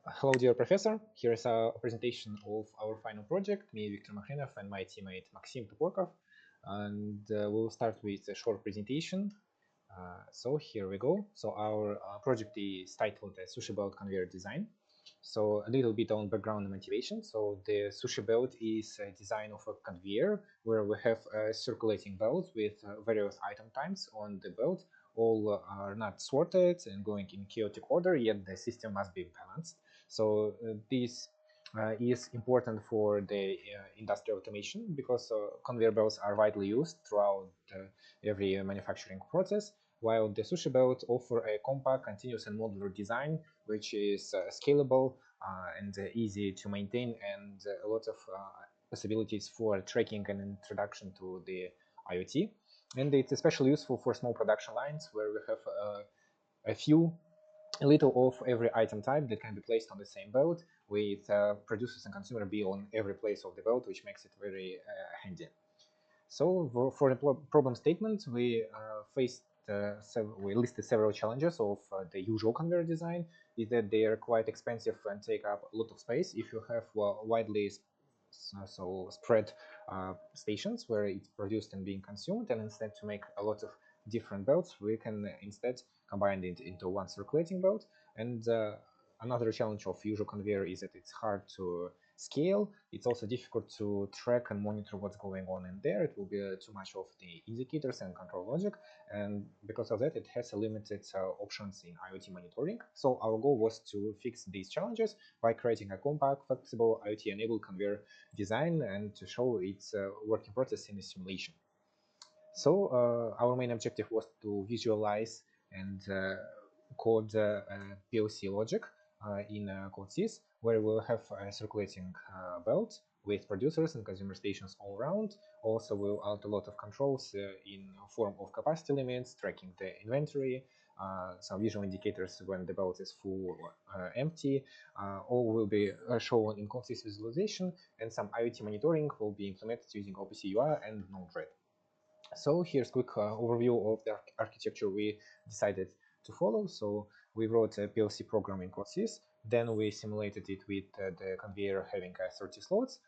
Hello, dear professor. Here is a presentation of our final project, me, ViktorMakhrinov, and my teammate MaximToporkov. And we'll start with a short presentation. So here we go. So our project is titled Sushi Belt Conveyor Design. So a little bit on background and motivation. So the sushi belt is a design of a conveyor where we have a circulating belt with various item types on the belt. All are not sorted and going in chaotic order, yet the system must be balanced. So this is important for the industrial automation because conveyor belts are widely used throughout every manufacturing process, while the sushi belts offer a compact, continuous, and modular design, which is scalable and easy to maintain, and a lot of possibilities for tracking and introduction to the IoT. And it's especially useful for small production lines where we have a little of every item type that can be placed on the same belt, with producers and consumer be on every place of the belt, which makes it very handy. So for the problem statement, we we listed several challenges of the usual conveyor design. Is that they are quite expensive and take up a lot of space if you have widely spread stations where it's produced and being consumed, and instead to make a lot of different belts, we can instead combine it into one circulating belt. And another challenge of usual conveyor is that it's hard to scale. It's also difficult to track and monitor what's going on in there. It will be too much of the indicators and control logic, and because of that it has a limited options in IoT monitoring. So our goal was to fix these challenges by creating a compact, flexible, IoT enabled conveyor design and to show its working process in a simulation. So our main objective was to visualize and code PLC logic in CodeSys, where we'll have a circulating belt with producers and consumer stations all around. Also, we'll add a lot of controls in form of capacity limits, tracking the inventory, some visual indicators when the belt is full or empty. All will be shown in CodeSys visualization, and some IoT monitoring will be implemented using OPC UI and Node-RED. So here's a quick overview of the architecture we decided to follow. So we wrote a PLC program in CodeSys, then we simulated it with the conveyor having 30 slots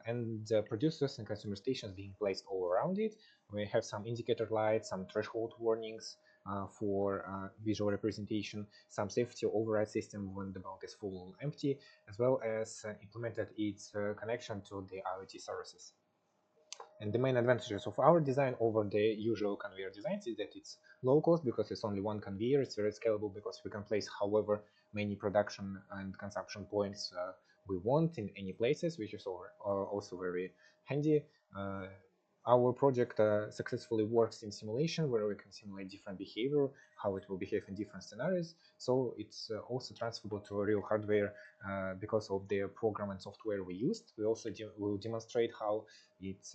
and producers and consumer stations being placed all around it. We have some indicator lights, some threshold warnings for visual representation, some safety override system when the belt is full or empty, as well as implemented its connection to the IoT services. And the main advantages of our design over the usual conveyor designs is that it's low cost because it's only one conveyor. It's very scalable because we can place however many production and consumption points we want in any places, which is also very handy. Our project successfully works in simulation where we can simulate different behavior, how it will behave in different scenarios. So it's also transferable to real hardware because of the program and software we used. We also will demonstrate how it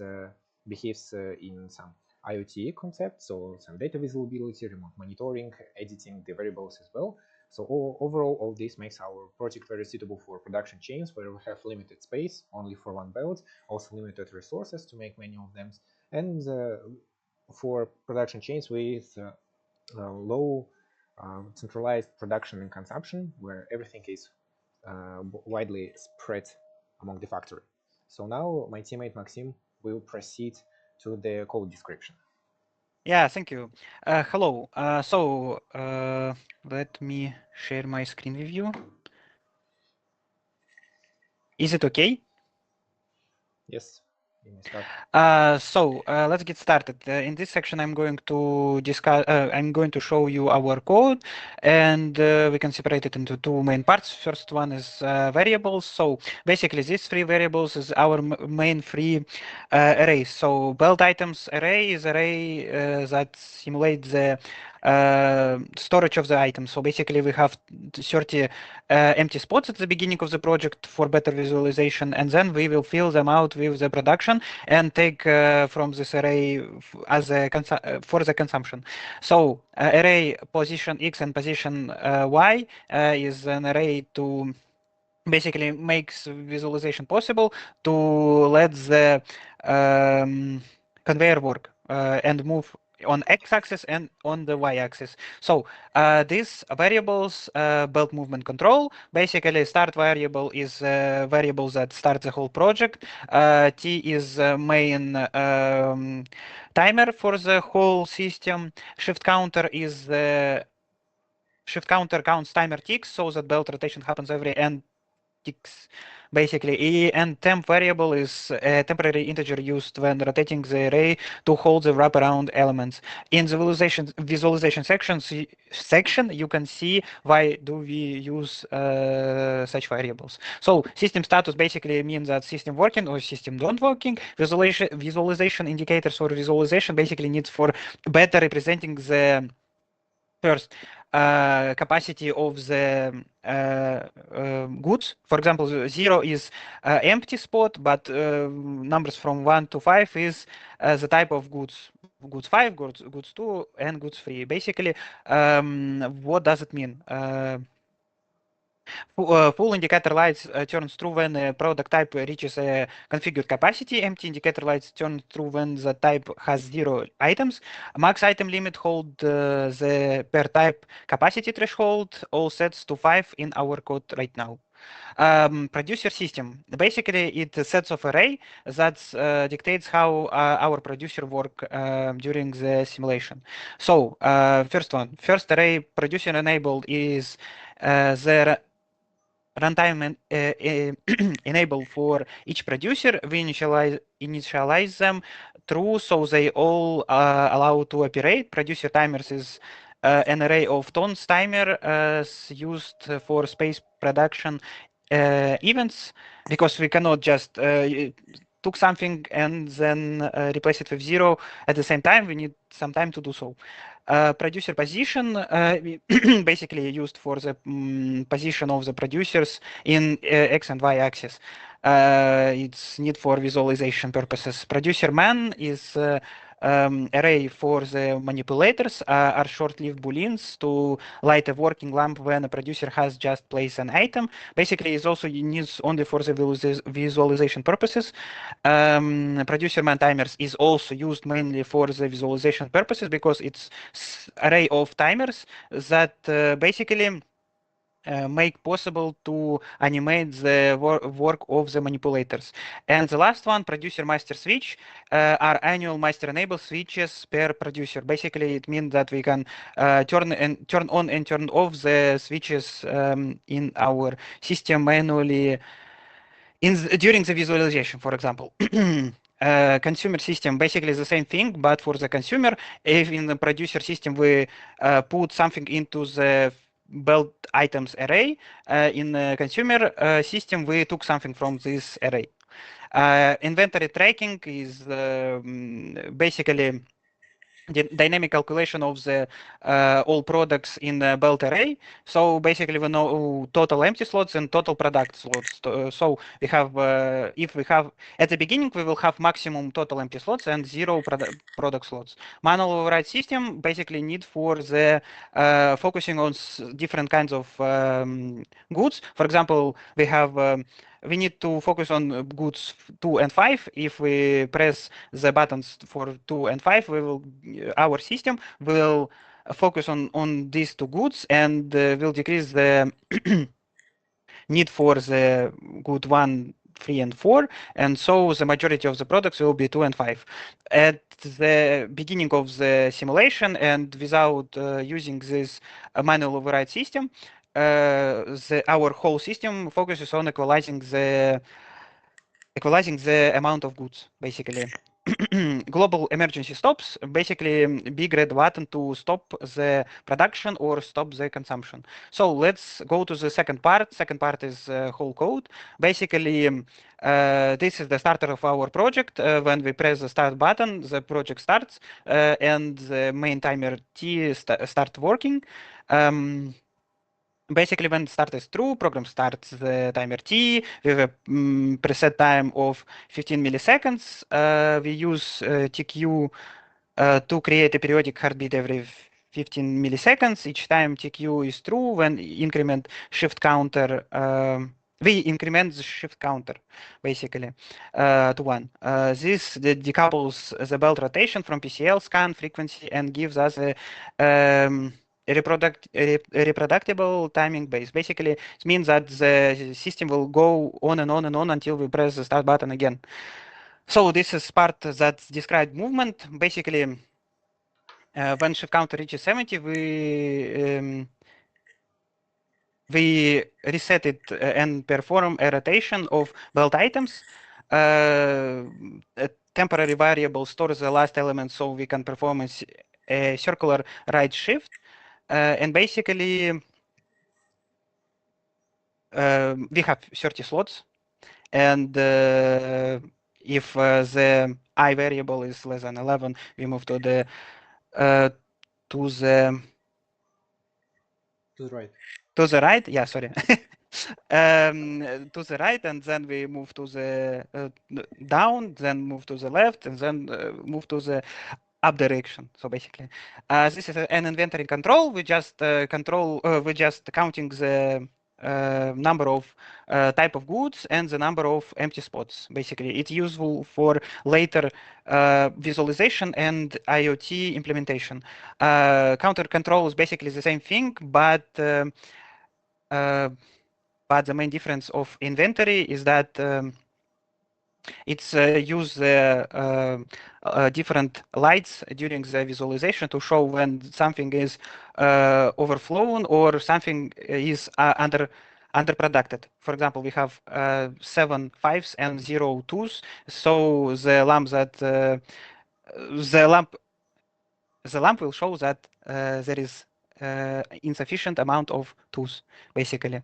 behaves in some IoT concepts, so some data visibility, remote monitoring, editing the variables as well. So overall, all this makes our project very suitable for production chains where we have limited space, only for one belt, also limited resources to make many of them, and for production chains with low centralized production and consumption, where everything is widely spread among the factory. So now my teammate Maxim will proceed to the code description. Yeah, thank you. Hello. Let me share my screen with you. Is it okay? Yes. Let's get started. In this section, I'm going to discuss. I'm going to show you our code, and we can separate it into two main parts. First one is variables. So basically, these three variables is our main three arrays. So belt items array is array that simulates the storage of the items. So basically, we have 30 empty spots at the beginning of the project for better visualization, and then we will fill them out with the production and take from this array as a for the consumption. So array position X and position Y is an array to basically makes visualization possible to let the conveyor work and move on x-axis and on the y-axis. So these variables belt movement control. Basically, start variable is variable that starts the whole project. T is main timer for the whole system. Shift counter is the shift counter counts timer ticks so that belt rotation happens every n ticks. Basically, and temp variable is a temporary integer used when rotating the array to hold the wraparound elements. In the visualization section, you can see why do we use such variables. So system status basically means that system working or system don't working. Visualization indicators or visualization basically needs for better representing the first capacity of the goods. For example, 0 is empty spot, but numbers from 1 to 5 is the type of goods. Goods 5, goods 2, and goods 3. Basically, what does it mean? Full indicator lights turns true when product type reaches a configured capacity. Empty indicator lights turn true when the type has 0 items. Max item limit hold the per type capacity threshold, all sets to 5 in our code right now. Producer system. Basically, it sets of array that dictates how our producer work during the simulation. So first array producer enabled is the runtime enable for each producer. We initialize them true, so they all allow to operate. Producer timers is an array of tons timer used for space production events, because we cannot just took something and then replace it with 0 at the same time. We need some time to do so. Producer position basically used for the position of the producers in x and y axis. It's need for visualization purposes. Producer man is array for the manipulators are short-lived booleans to light a working lamp when a producer has just placed an item. Basically, it's also used only for the visualization purposes. Producer man timers is also used mainly for the visualization purposes because it's array of timers that basically make possible to animate the work of the manipulators. And the last one, producer master switch, are annual master enable switches per producer. Basically, it means that we can turn on and turn off the switches in our system manually during the visualization, for example. Consumer system basically the same thing, but for the consumer, if in the producer system we put something into the belt items array, in the consumer system we took something from this array. Inventory tracking is basically the dynamic calculation of the all products in the belt array. So basically we know total empty slots and total product slots. So we have, if we have, at the beginning we will have maximum total empty slots and 0 product slots. Manual override system basically need for the focusing on different kinds of goods. For example, we have we need to focus on goods 2 and 5. If we press the buttons for 2 and 5, we will our system will focus on these two goods and will decrease the need for the good 1, 3, and 4, and so the majority of the products will be 2 and 5. At the beginning of the simulation and without using this manual override system, our whole system focuses on equalizing the amount of goods, basically. Global emergency stops, basically big red button to stop the production or stop the consumption. So let's go to the second part. Second part is whole code. Basically, this is the starter of our project. When we press the start button, the project starts and the main timer T start working. Basically, when start is true, program starts the timer T with a preset time of 15 milliseconds. We use TQ to create a periodic heartbeat every 15 milliseconds. Each time TQ is true, when increment shift counter we increment the shift counter basically to 1. This decouples the belt rotation from PCL scan frequency and gives us a reproducible timing base. Basically, it means that the system will go on and on and on until we press the start button again. So this is part that described movement. Basically, when shift counter reaches 70, we reset it and perform a rotation of belt items. A temporary variable stores the last element so we can perform a circular right shift. And basically, we have 30 slots. And if the I variable is less than 11, we move to the to the right. To the right, yeah, sorry. To the right, and then we move to the down, then move to the left, and then move to the up direction. So basically, this is an inventory control. We just we're just counting the number of type of goods and the number of empty spots. Basically, it's useful for later visualization and IoT implementation. Counter control is basically the same thing, but the main difference of inventory is that it's use different lights during the visualization to show when something is overflown or something is underproducted. For example, we have 7 5s and 0 2s. So the lamp that the lamp will show that there is insufficient amount of 2s, basically.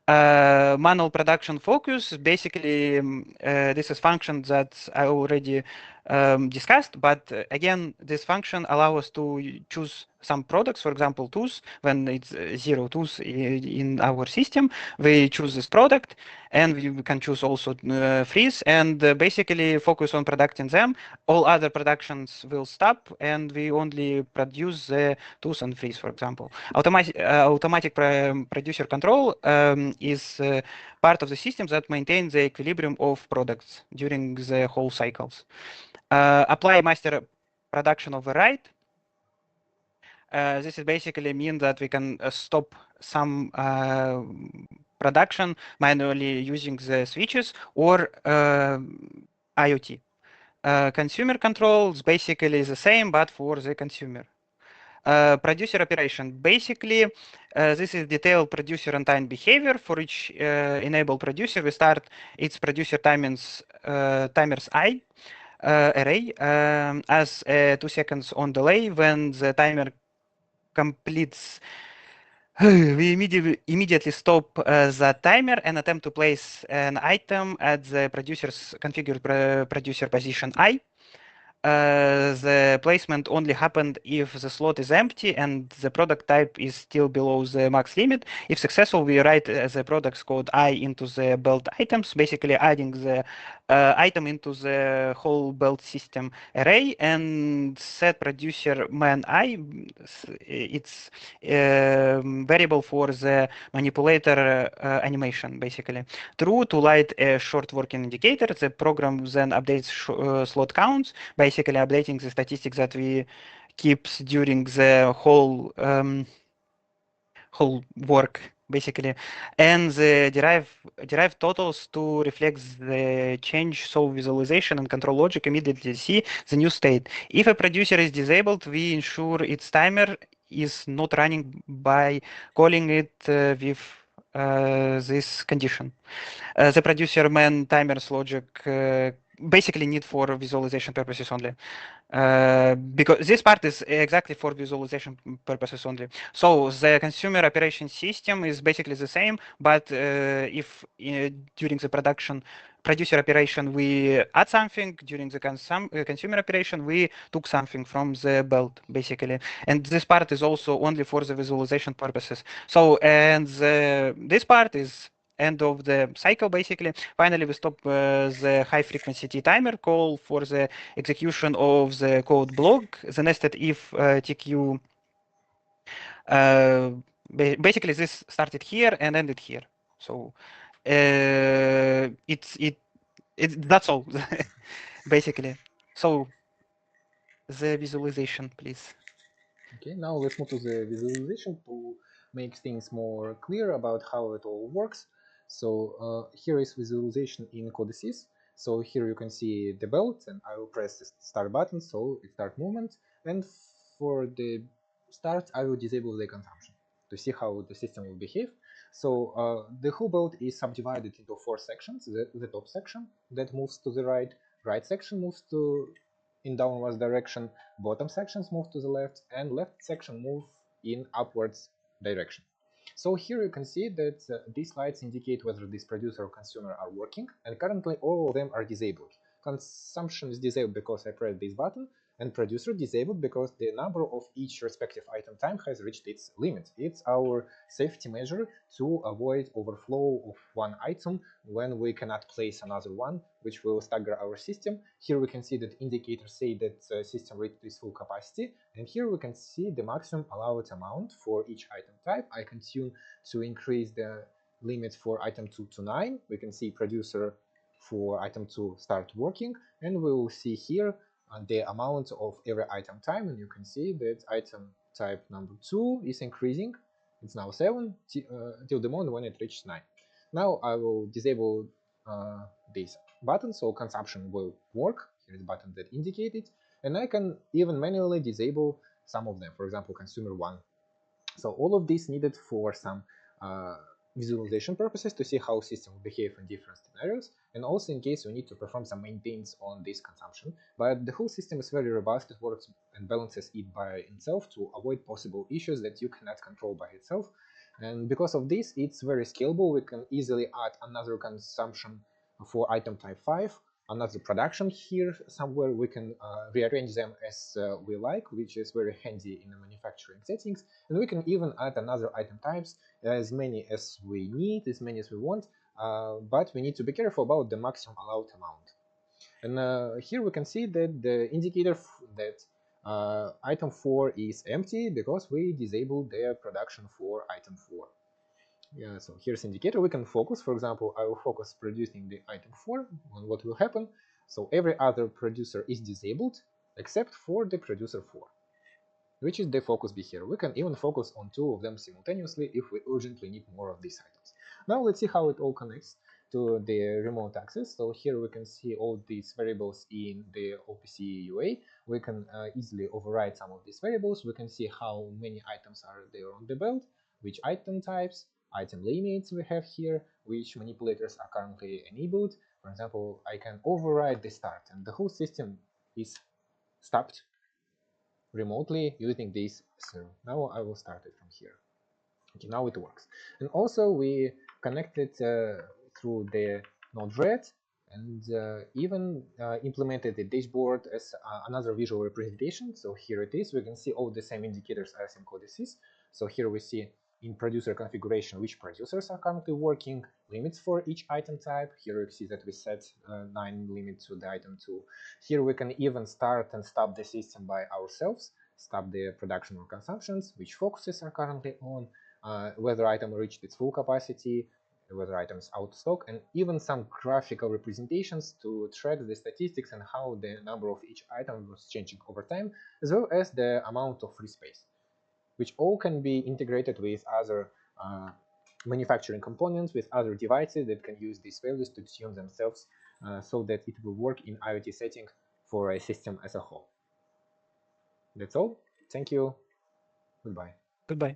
Manual production focus, basically, this is function that I already discussed, but again, this function allows us to choose some products, for example, tools. When it's 0 tools in our system, we choose this product, and we can choose also freeze, and basically focus on producing them. All other productions will stop, and we only produce the tools and freeze, for example. Automatic producer control is part of the system that maintains the equilibrium of products during the whole cycles. Apply master production override. This is basically mean that we can stop some production manually using the switches or IoT. Consumer controls basically the same, but for the consumer. Producer operation. Basically, this is detailed producer runtime behavior for each enable producer. We start its producer timers I array as 2 seconds on delay. When the timer completes, we immediately stop the timer and attempt to place an item at the producer's configured producer position I. The placement only happened if the slot is empty and the product type is still below the max limit. If successful, we write the product's code I into the belt items, basically adding the item into the whole belt system array, and set producer man I. It's variable for the manipulator animation, basically. True to light a short working indicator. The program then updates slot counts, basically updating the statistics that we keeps during the whole work, basically, and the derive totals to reflect the change, so visualization and control logic immediately see the new state. If a producer is disabled, we ensure its timer is not running by calling it with this condition. The producer man timers logic basically need for visualization purposes only. Because this part is exactly for visualization purposes only. So the consumer operation system is basically the same, but if during the producer operation we add something, during the consumer operation we took something from the belt, basically. And this part is also only for the visualization purposes. So, and this part is end of the cycle, basically. Finally, we stop the high frequency T timer call for the execution of the code block, the nested if TQ. Basically, this started here and ended here. So That's all, basically. So the visualization, please. Okay, now let's move to the visualization to make things more clear about how it all works. So here is visualization in codices. So here you can see the belt, and I will press the start button so it start movement. And for the start, I will disable the consumption to see how the system will behave. So the whole belt is subdivided into 4 sections. The top section that moves to the right section moves to in downwards direction, bottom sections move to the left, and left section move in upwards direction. So here you can see that these lights indicate whether this producer or consumer are working, and currently all of them are disabled. Consumption is disabled because I pressed this button, and producer disabled because the number of each respective item time has reached its limit. It's our safety measure to avoid overflow of one item when we cannot place another one, which will stagger our system. Here we can see that indicators say that the system reached its full capacity, and here we can see the maximum allowed amount for each item type. I can tune to increase the limit for item 2 to 9. We can see producer for item 2 start working, and we will see here the amount of every item time, and you can see that item type number 2 is increasing. It's now 7 till the moment when it reaches 9. Now I will disable this button so consumption will work. Here is the button that indicated, and I can even manually disable some of them, for example consumer 1. So all of this needed for some visualization purposes to see how system will behave in different scenarios, and also in case we need to perform some maintenance on this consumption. But the whole system is very robust. It works and balances it by itself to avoid possible issues that you cannot control by itself. And because of this, it's very scalable. We can easily add another consumption for item type 5, another production here somewhere. We can rearrange them as we like, which is very handy in the manufacturing settings. And we can even add another item types, as many as we need, as many as we want, but we need to be careful about the maximum allowed amount. And here we can see that the indicator that item 4 is empty because we disabled the production for item 4. Yeah, so here's indicator. We can focus. For example, I will focus producing the item 4 on what will happen. So every other producer is disabled except for the producer 4, which is the focus behavior. We can even focus on 2 of them simultaneously if we urgently need more of these items. Now let's see how it all connects to the remote access. So here we can see all these variables in the OPC UA. We can easily override some of these variables. We can see how many items are there on the belt, which item types, item limits we have here, which manipulators are currently enabled. For example, I can override the start, and the whole system is stopped remotely using this server. Now I will start it from here. Okay, now it works. And also we connected through the Node-RED, and even implemented the dashboard as another visual representation. So here it is. We can see all the same indicators as in codices. So here we see in producer configuration which producers are currently working, limits for each item type. Here you see that we set 9 limits to the item 2. Here we can even start and stop the system by ourselves, stop the production or consumptions, which focuses are currently on, whether item reached its full capacity, whether item is out of stock, and even some graphical representations to track the statistics and how the number of each item was changing over time, as well as the amount of free space, which all can be integrated with other manufacturing components, with other devices that can use these values to tune themselves so that it will work in IoT setting for a system as a whole. That's all. Thank you. Goodbye. Goodbye.